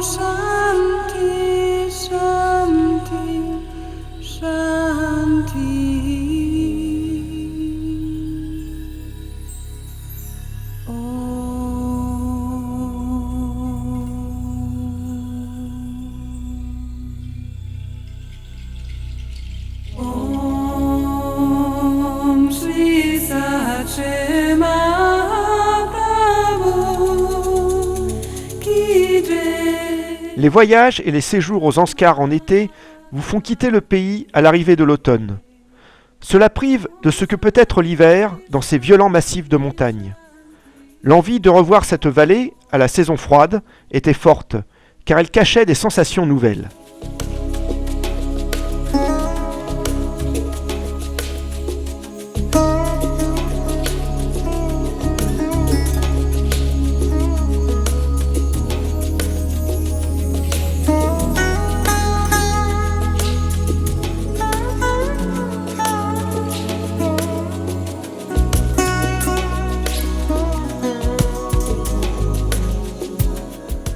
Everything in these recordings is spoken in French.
Shanti, Shanti, Shanti. Om Shri Sache Mahaprabhu Ki Jai. Les voyages et les séjours aux Zanskars en été vous font quitter le pays à l'arrivée de l'automne. Cela prive de ce que peut être l'hiver dans ces violents massifs de montagnes. L'envie de revoir cette vallée à la saison froide était forte, car elle cachait des sensations nouvelles.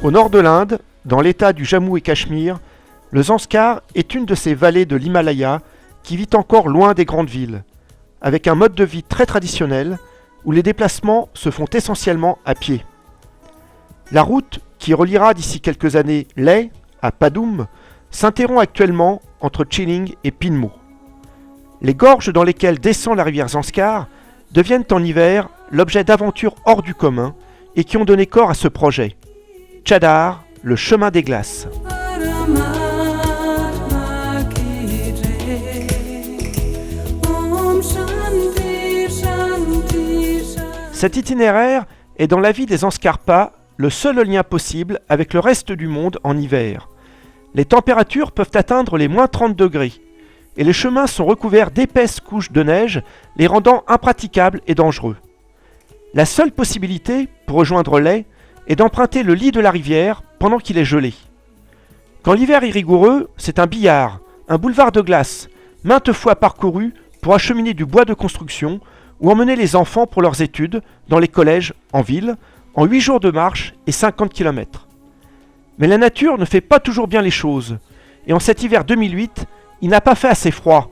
Au nord de l'Inde, dans l'état du Jammu et Cachemire, le Zanskar est une de ces vallées de l'Himalaya qui vit encore loin des grandes villes, avec un mode de vie très traditionnel où les déplacements se font essentiellement à pied. La route qui reliera d'ici quelques années Leh à Padoum s'interrompt actuellement entre Chilling et Pinmo. Les gorges dans lesquelles descend la rivière Zanskar deviennent en hiver l'objet d'aventures hors du commun et qui ont donné corps à ce projet. Chadar, le chemin des glaces. Paramatma Ki Jai. Om Shanti, Shanti, Shanti. Cet itinéraire est dans la vie des Zanskarpas le seul lien possible avec le reste du monde en hiver. Les températures peuvent atteindre les moins 30 degrés et les chemins sont recouverts d'épaisses couches de neige, les rendant impraticables et dangereux. La seule possibilité pour rejoindre Leh est d'emprunter le lit de la rivière pendant qu'il est gelé. Quand l'hiver est rigoureux, c'est un billard, un boulevard de glace, maintes fois parcouru pour acheminer du bois de construction ou emmener les enfants pour leurs études dans les collèges en ville, en 8 jours de marche et 50 km. Mais la nature ne fait pas toujours bien les choses, et en cet hiver 2008, il n'a pas fait assez froid.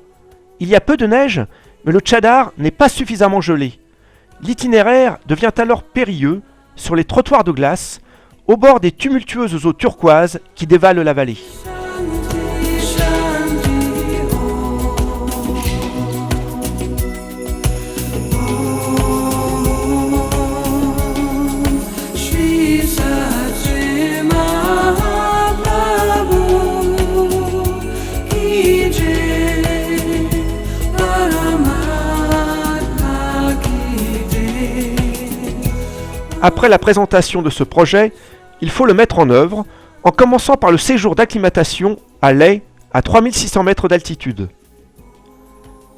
Il y a peu de neige, mais le Chadar n'est pas suffisamment gelé. L'itinéraire devient alors périlleux sur les trottoirs de glace, au bord des tumultueuses eaux turquoises qui dévalent la vallée. Shanti, Shanti, Om Shri Sache Mahaprabhu Ki Jai. Paramatma Ki Jai. Après la présentation de ce projet, il faut le mettre en œuvre, en commençant par le séjour d'acclimatation à Leh, à 3600 mètres d'altitude.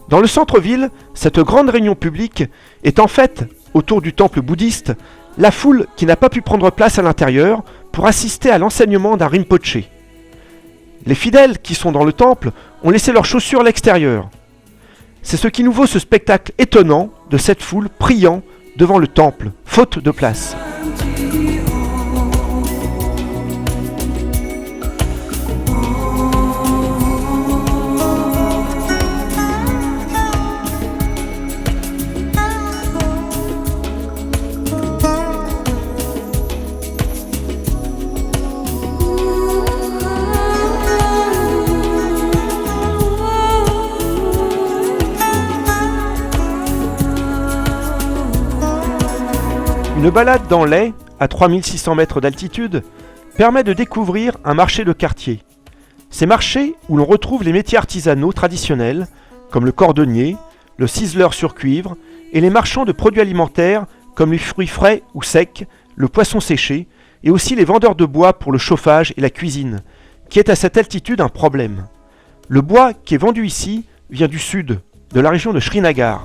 Dans le centre-ville, cette grande réunion publique est en fait, autour du temple bouddhiste, la foule qui n'a pas pu prendre place à l'intérieur pour assister à l'enseignement d'un Rinpoché. Les fidèles qui sont dans le temple ont laissé leurs chaussures à l'extérieur. C'est ce qui nous vaut ce spectacle étonnant de cette foule priant devant le temple, faute de place. Une balade dans Leh, à 3600 mètres d'altitude, permet de découvrir un marché de quartier. Ces marchés où l'on retrouve les métiers artisanaux traditionnels, comme le cordonnier, le ciseleur sur cuivre, et les marchands de produits alimentaires, comme les fruits frais ou secs, le poisson séché, et aussi les vendeurs de bois pour le chauffage et la cuisine, qui est à cette altitude un problème. Le bois qui est vendu ici vient du sud, de la région de Srinagar.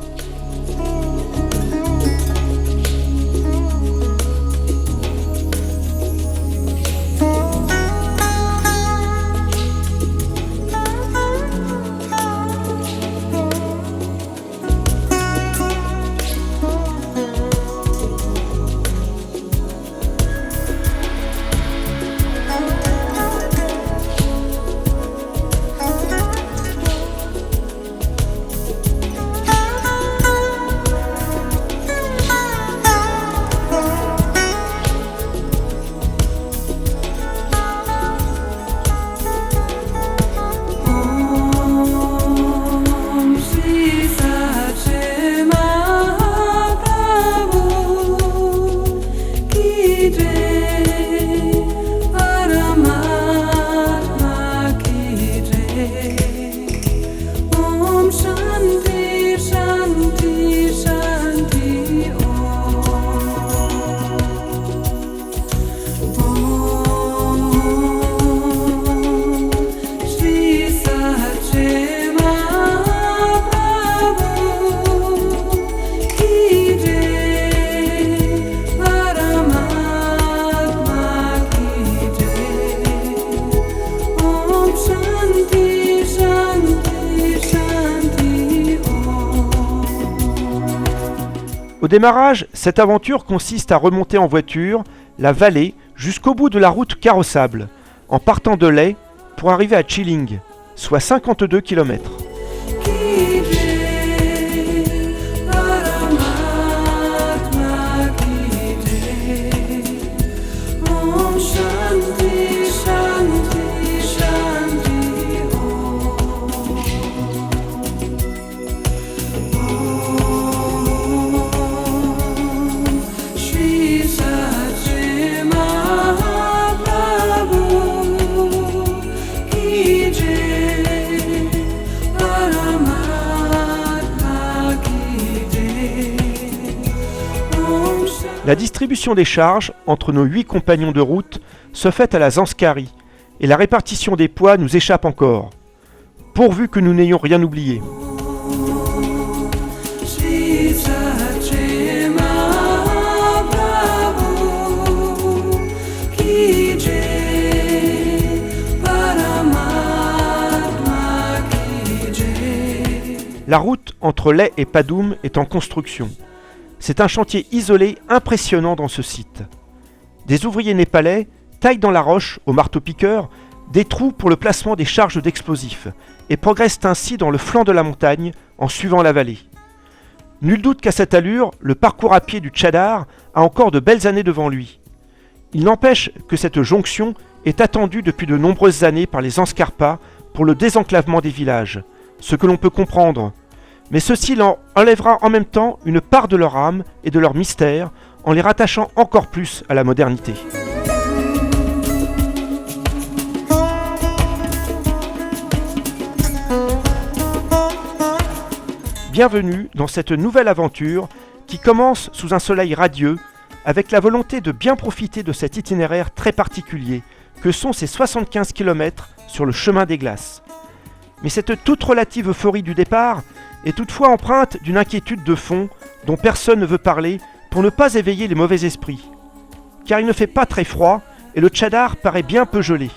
démarrage, cette aventure consiste à remonter en voiture la vallée jusqu'au bout de la route carrossable, en partant de Leh pour arriver à Chiling, soit 52 km. La distribution des charges entre nos 8 compagnons de route se fait à la Zanskari, et la répartition des poids nous échappe encore, pourvu que nous n'ayons rien oublié. La route entre Leh et Padoum est en construction. C'est un chantier isolé impressionnant dans ce site. Des ouvriers népalais taillent dans la roche, au marteau-piqueur, des trous pour le placement des charges d'explosifs et progressent ainsi dans le flanc de la montagne en suivant la vallée. Nul doute qu'à cette allure, le parcours à pied du Tchadar a encore de belles années devant lui. Il n'empêche que cette jonction est attendue depuis de nombreuses années par les Zanskarpas pour le désenclavement des villages, ce que l'on peut comprendre. Mais ceci leur enlèvera en même temps une part de leur âme et de leur mystère en les rattachant encore plus à la modernité. Bienvenue dans cette nouvelle aventure qui commence sous un soleil radieux avec la volonté de bien profiter de cet itinéraire très particulier que sont ces 75 km sur le chemin des glaces. Mais cette toute relative euphorie du départ est toutefois empreinte d'une inquiétude de fond dont personne ne veut parler pour ne pas éveiller les mauvais esprits. Car il ne fait pas très froid et le Tchadar paraît bien peu gelé.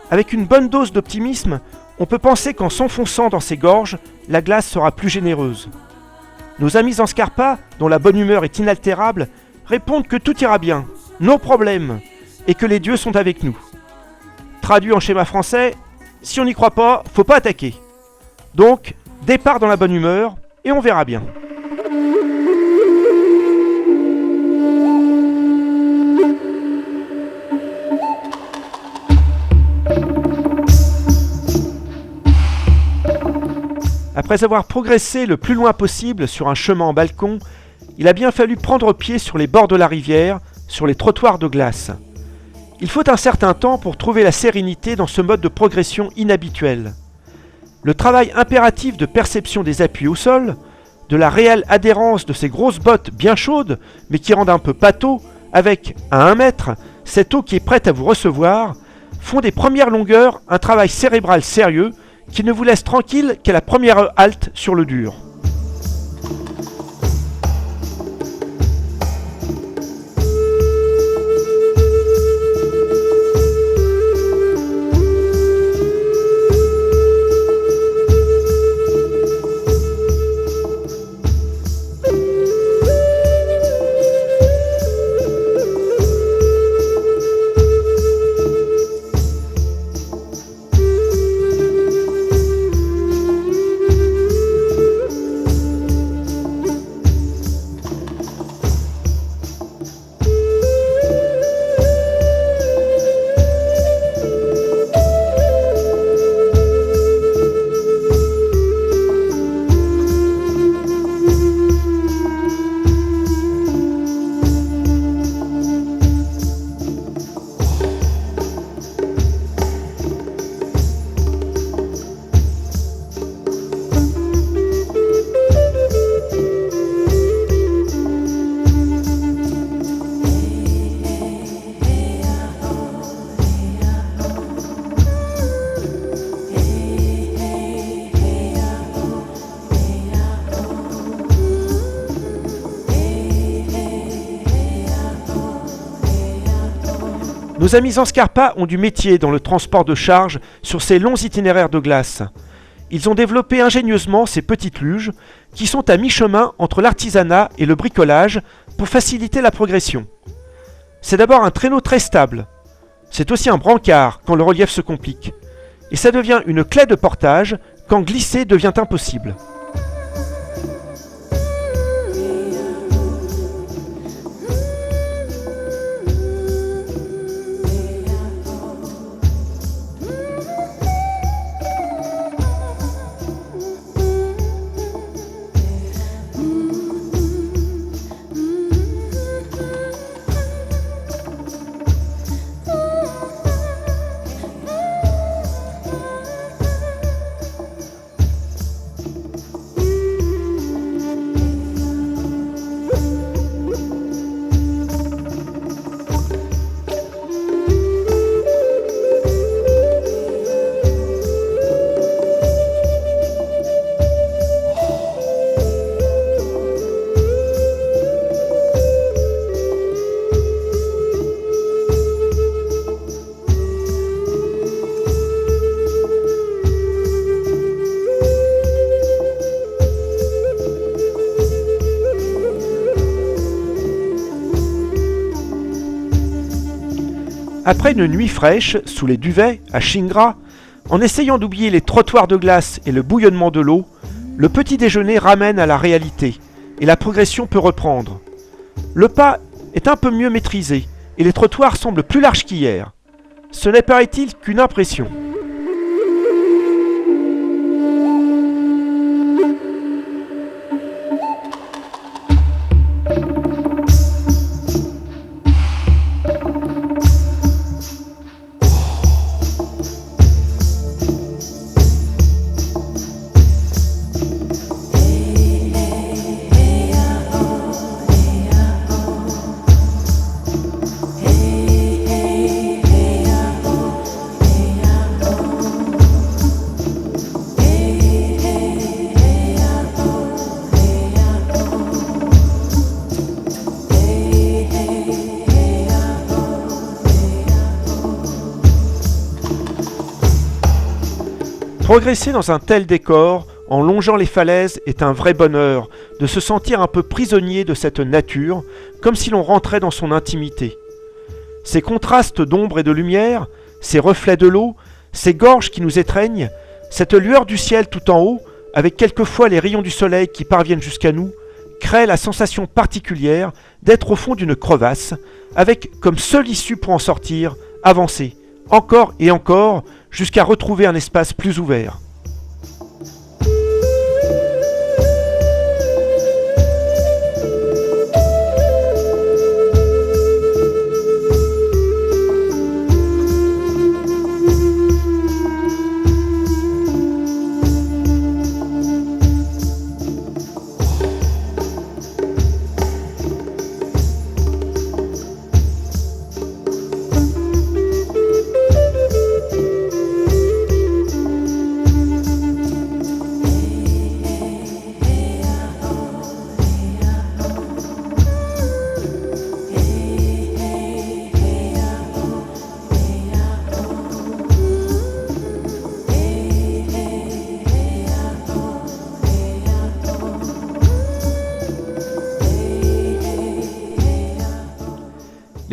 Avec une bonne dose d'optimisme, on peut penser qu'en s'enfonçant dans ses gorges, la glace sera plus généreuse. Nos amis Zanskarpas, dont la bonne humeur est inaltérable, répondent que tout ira bien, non problème, et que les dieux sont avec nous. Traduit en schéma français, si on n'y croit pas, faut pas attaquer. Donc, départ dans la bonne humeur, et on verra bien. Après avoir progressé le plus loin possible sur un chemin en balcon, il a bien fallu prendre pied sur les bords de la rivière, sur les trottoirs de glace. Il faut un certain temps pour trouver la sérénité dans ce mode de progression inhabituel. Le travail impératif de perception des appuis au sol, de la réelle adhérence de ces grosses bottes bien chaudes, mais qui rendent un peu pâteau, avec, à 1 mètre, cette eau qui est prête à vous recevoir, font des premières longueurs un travail cérébral sérieux qui ne vous laisse tranquille qu'à la première halte sur le dur. Nos amis Zanskarpas ont du métier dans le transport de charges sur ces longs itinéraires de glace. ils ont développé ingénieusement ces petites luges qui sont à mi-chemin entre l'artisanat et le bricolage pour faciliter la progression. C'est d'abord un traîneau très stable. C'est aussi un brancard quand le relief se complique. Et ça devient une clé de portage quand glisser devient impossible. Après une nuit fraîche, sous les duvets, à Shingra, en essayant d'oublier les trottoirs de glace et le bouillonnement de l'eau, le petit déjeuner ramène à la réalité, et la progression peut reprendre. Le pas est un peu mieux maîtrisé, et les trottoirs semblent plus larges qu'hier. Ce n'est paraît-il qu'une impression. Progresser dans un tel décor, en longeant les falaises, est un vrai bonheur, de se sentir un peu prisonnier de cette nature, comme si l'on rentrait dans son intimité. Ces contrastes d'ombre et de lumière, ces reflets de l'eau, ces gorges qui nous étreignent, cette lueur du ciel tout en haut, avec quelquefois les rayons du soleil qui parviennent jusqu'à nous, créent la sensation particulière d'être au fond d'une crevasse, avec comme seule issue pour en sortir, avancer, encore et encore, jusqu'à retrouver un espace plus ouvert.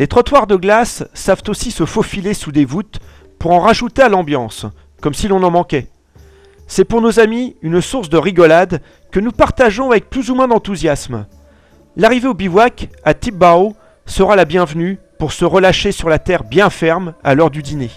Les trottoirs de glace savent aussi se faufiler sous des voûtes pour en rajouter à l'ambiance, comme si l'on en manquait. C'est pour nos amis une source de rigolade que nous partageons avec plus ou moins d'enthousiasme. L'arrivée au bivouac à Tibbao sera la bienvenue pour se relâcher sur la terre bien ferme à l'heure du dîner.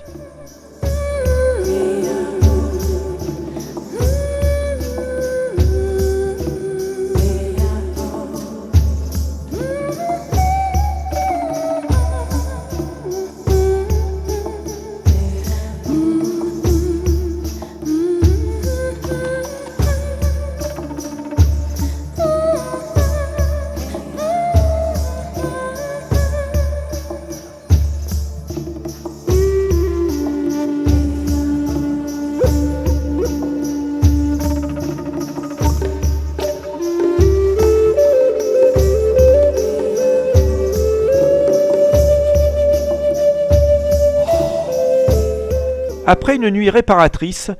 Après une nuit réparatrice,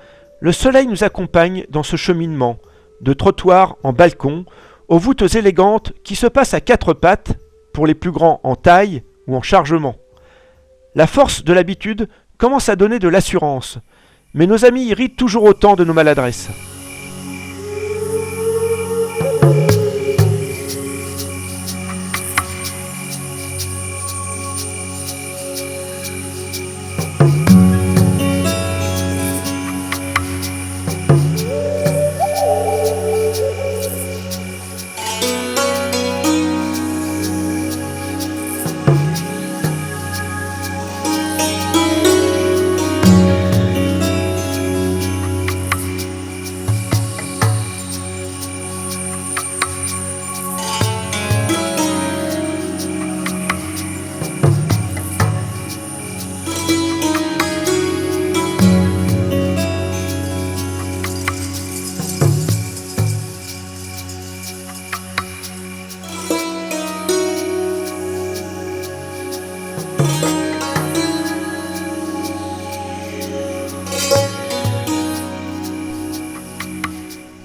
Le soleil nous accompagne dans ce cheminement, de trottoir en balcon, aux voûtes élégantes qui se passent à quatre pattes, pour les plus grands en taille ou en chargement. La force de l'habitude commence à donner de l'assurance, mais nos amis irritent toujours autant de nos maladresses.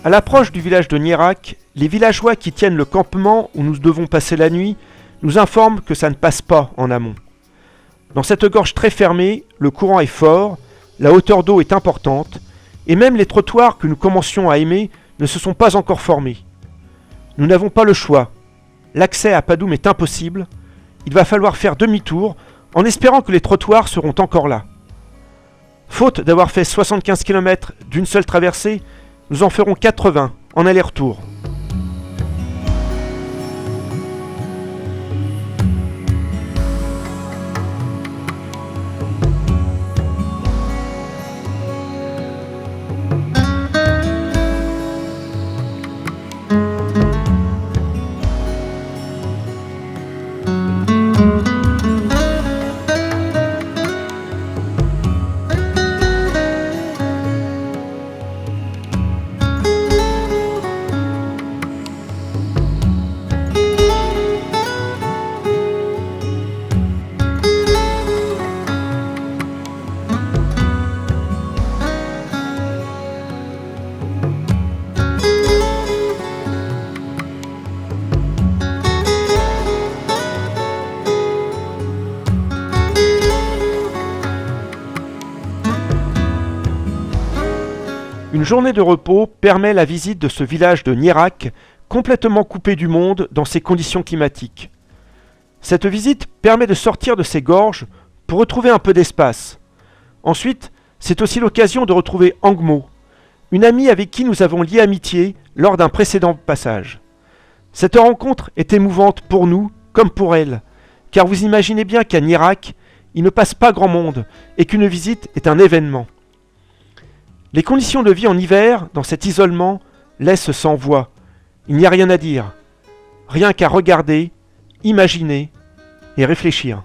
À l'approche du village de Nierak, les villageois qui tiennent le campement où nous devons passer la nuit nous informent que ça ne passe pas en amont. Dans cette gorge très fermée, le courant est fort, la hauteur d'eau est importante, et même les trottoirs que nous commencions à aimer ne se sont pas encore formés. Nous n'avons pas le choix. L'accès à Padoum est impossible. Il va falloir faire demi-tour en espérant que les trottoirs seront encore là. Faute d'avoir fait 75 km d'une seule traversée, nous en ferons 80 en aller-retour. Une journée de repos permet la visite de ce village de Nierak, complètement coupé du monde dans ces conditions climatiques. Cette visite permet de sortir de ces gorges pour retrouver un peu d'espace. Ensuite, c'est aussi l'occasion de retrouver Angmo, une amie avec qui nous avons lié amitié lors d'un précédent passage. Cette rencontre est émouvante pour nous comme pour elle, car vous imaginez bien qu'à Nierak, il ne passe pas grand monde et qu'une visite est un événement. Les conditions de vie en hiver, dans cet isolement, laissent sans voix. Il n'y a rien à dire. Rien qu'à regarder, imaginer et réfléchir.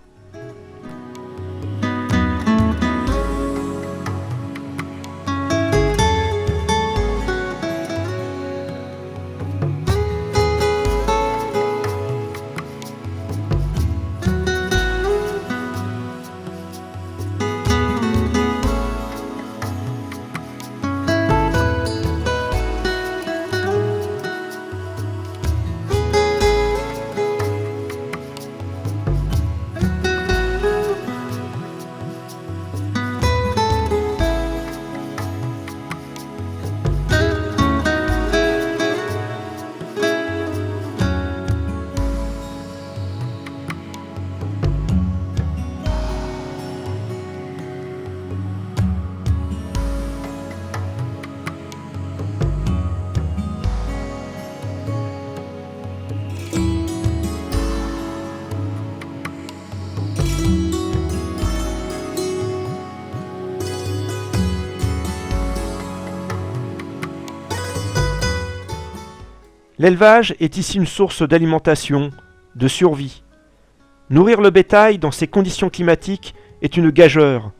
L'élevage est ici une source d'alimentation, de survie. Nourrir le bétail dans ces conditions climatiques est une gageure.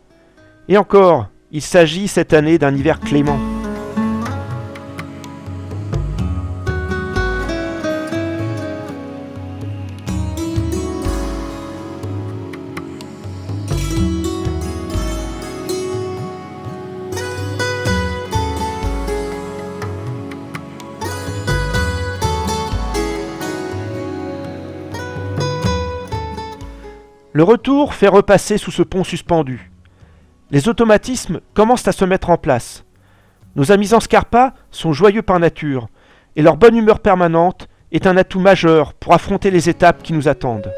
Et encore, il s'agit cette année d'un hiver clément. Le retour fait repasser sous ce pont suspendu. Les automatismes commencent à se mettre en place. Nos amis en Scarpa sont joyeux par nature, et leur bonne humeur permanente est un atout majeur pour affronter les étapes qui nous attendent.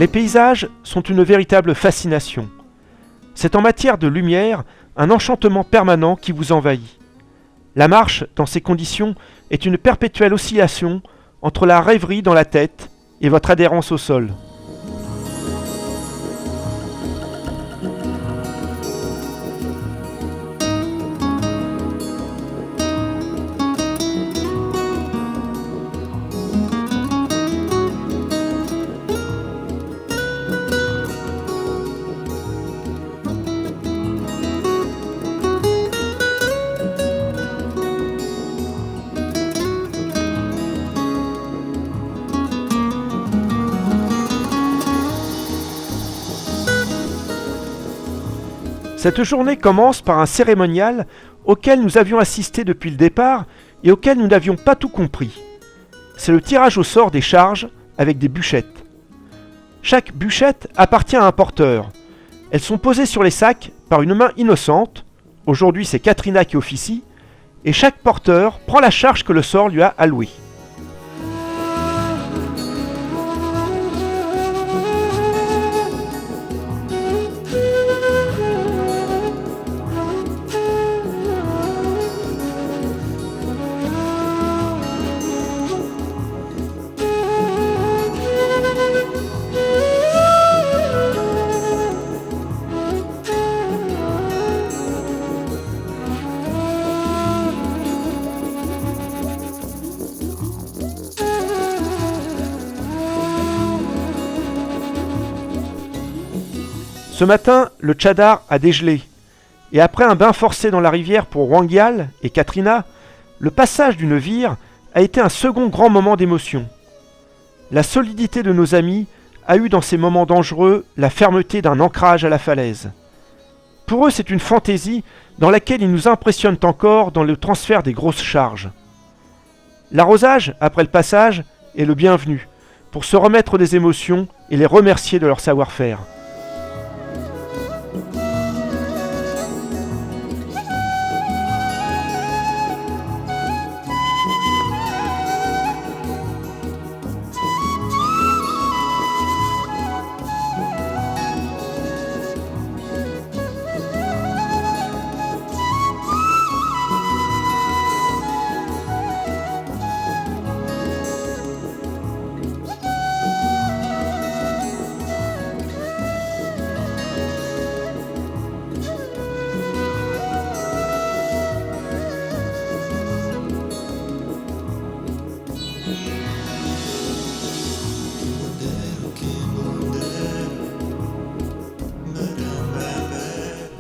Les paysages sont une véritable fascination. C'est en matière de lumière un enchantement permanent qui vous envahit. La marche, dans ces conditions, est une perpétuelle oscillation entre la rêverie dans la tête et votre adhérence au sol. Cette journée commence par un cérémonial auquel nous avions assisté depuis le départ et auquel nous n'avions pas tout compris. C'est le tirage au sort des charges avec des bûchettes. Chaque bûchette appartient à un porteur. Elles sont posées sur les sacs par une main innocente, aujourd'hui c'est Katrina qui officie, et chaque porteur prend la charge que le sort lui a allouée. Ce matin, le Tchadar a dégelé, et après un bain forcé dans la rivière pour Wangyal et Katrina, le passage d'une vire a été un second grand moment d'émotion. La solidité de nos amis a eu dans ces moments dangereux la fermeté d'un ancrage à la falaise. Pour eux, c'est une fantaisie dans laquelle ils nous impressionnent encore dans le transfert des grosses charges. L'arrosage, après le passage, est le bienvenu, pour se remettre des émotions et les remercier de leur savoir-faire.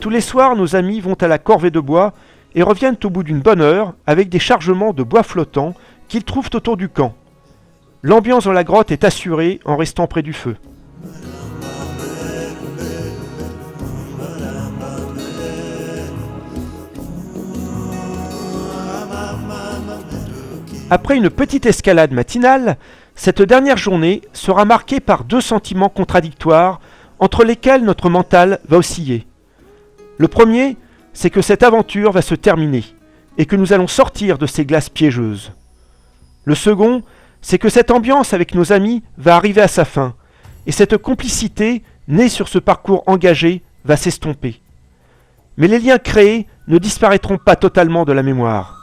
Tous les soirs, nos amis vont à la corvée de bois et reviennent au bout d'une bonne heure avec des chargements de bois flottants qu'ils trouvent autour du camp. L'ambiance dans la grotte est assurée en restant près du feu. Après une petite escalade matinale, cette dernière journée sera marquée par deux sentiments contradictoires entre lesquels notre mental va osciller. Le premier, c'est que cette aventure va se terminer et que nous allons sortir de ces glaces piégeuses. Le second, c'est que cette ambiance avec nos amis va arriver à sa fin, et cette complicité, née sur ce parcours engagé, va s'estomper. Mais les liens créés ne disparaîtront pas totalement de la mémoire.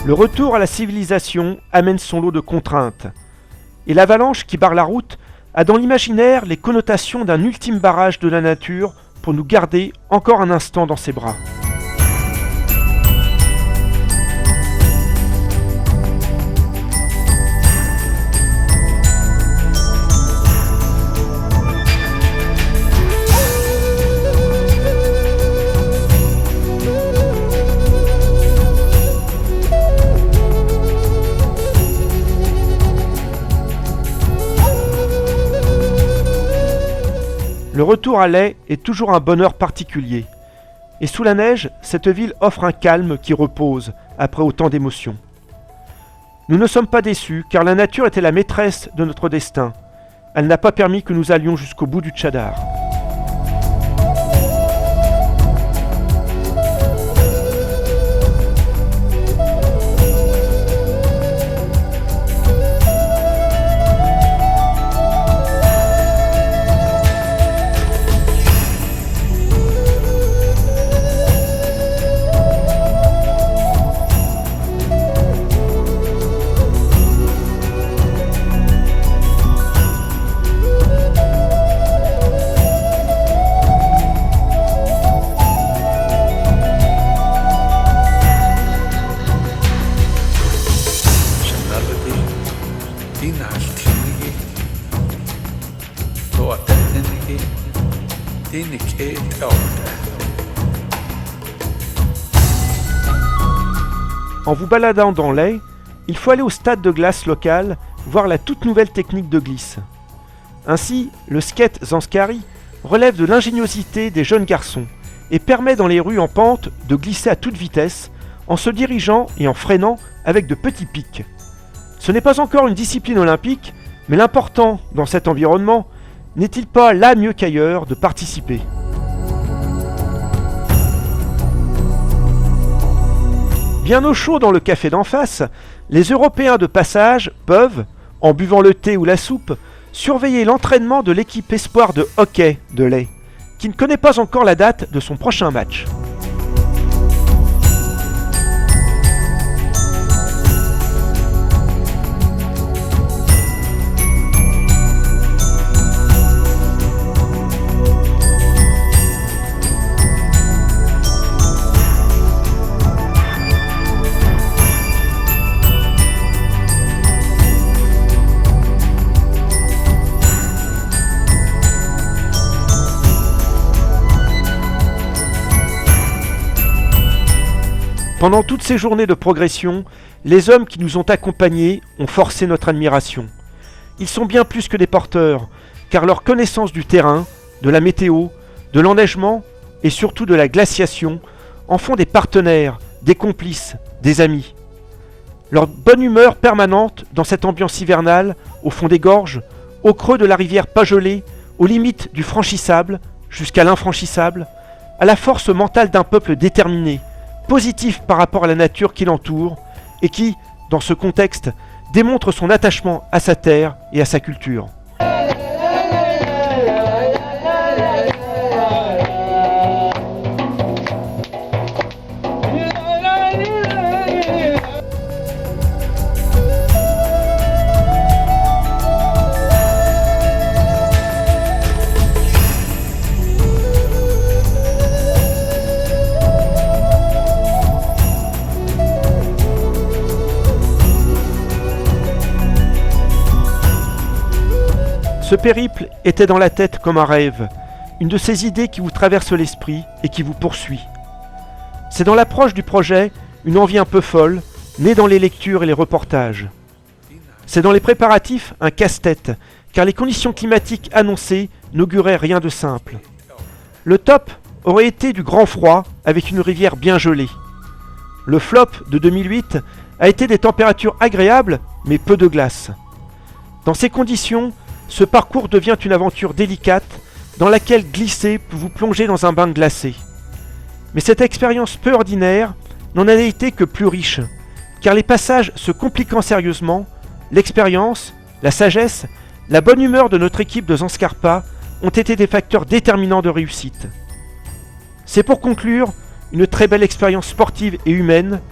Le retour à la civilisation amène son lot de contraintes. Et l'avalanche qui barre la route a dans l'imaginaire les connotations d'un ultime barrage de la nature pour nous garder encore un instant dans ses bras. Le retour à Ley est toujours un bonheur particulier. Et sous la neige, cette ville offre un calme qui repose après autant d'émotions. Nous ne sommes pas déçus car la nature était la maîtresse de notre destin. Elle n'a pas permis que nous allions jusqu'au bout du Tchadar. En vous baladant dans Ley, il faut aller au stade de glace local voir la toute nouvelle technique de glisse. Ainsi, le skate Zanskari relève de l'ingéniosité des jeunes garçons et permet dans les rues en pente de glisser à toute vitesse en se dirigeant et en freinant avec de petits pics. Ce n'est pas encore une discipline olympique, mais l'important dans cet environnement n'est-il pas là mieux qu'ailleurs de participer ? Bien au chaud dans le café d'en face, les Européens de passage peuvent, en buvant le thé ou la soupe, surveiller l'entraînement de l'équipe espoir de hockey de Ley, qui ne connaît pas encore la date de son prochain match. Pendant toutes ces journées de progression, les hommes qui nous ont accompagnés ont forcé notre admiration. Ils sont bien plus que des porteurs, car leur connaissance du terrain, de la météo, de l'enneigement et surtout de la glaciation en font des partenaires, des complices, des amis. Leur bonne humeur permanente dans cette ambiance hivernale, au fond des gorges, au creux de la rivière pas gelée, aux limites du franchissable jusqu'à l'infranchissable, à la force mentale d'un peuple déterminé, positif par rapport à la nature qui l'entoure et qui, dans ce contexte, démontre son attachement à sa terre et à sa culture. Ce périple était dans la tête comme un rêve, une de ces idées qui vous traversent l'esprit et qui vous poursuit. C'est dans l'approche du projet une envie un peu folle, née dans les lectures et les reportages. C'est dans les préparatifs un casse-tête, car les conditions climatiques annoncées n'auguraient rien de simple. Le top aurait été du grand froid avec une rivière bien gelée. Le flop de 2008 a été des températures agréables mais peu de glace. Dans ces conditions, ce parcours devient une aventure délicate dans laquelle glisser peut vous plonger dans un bain glacé. Mais cette expérience peu ordinaire n'en a été que plus riche, car les passages se compliquant sérieusement, l'expérience, la sagesse, la bonne humeur de notre équipe de Zanskarpa ont été des facteurs déterminants de réussite. C'est pour conclure une très belle expérience sportive et humaine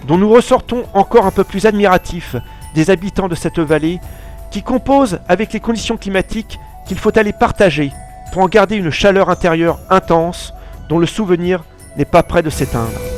dont nous ressortons encore un peu plus admiratifs des habitants de cette vallée qui composent avec les conditions climatiques qu'il faut aller partager pour en garder une chaleur intérieure intense dont le souvenir n'est pas près de s'éteindre.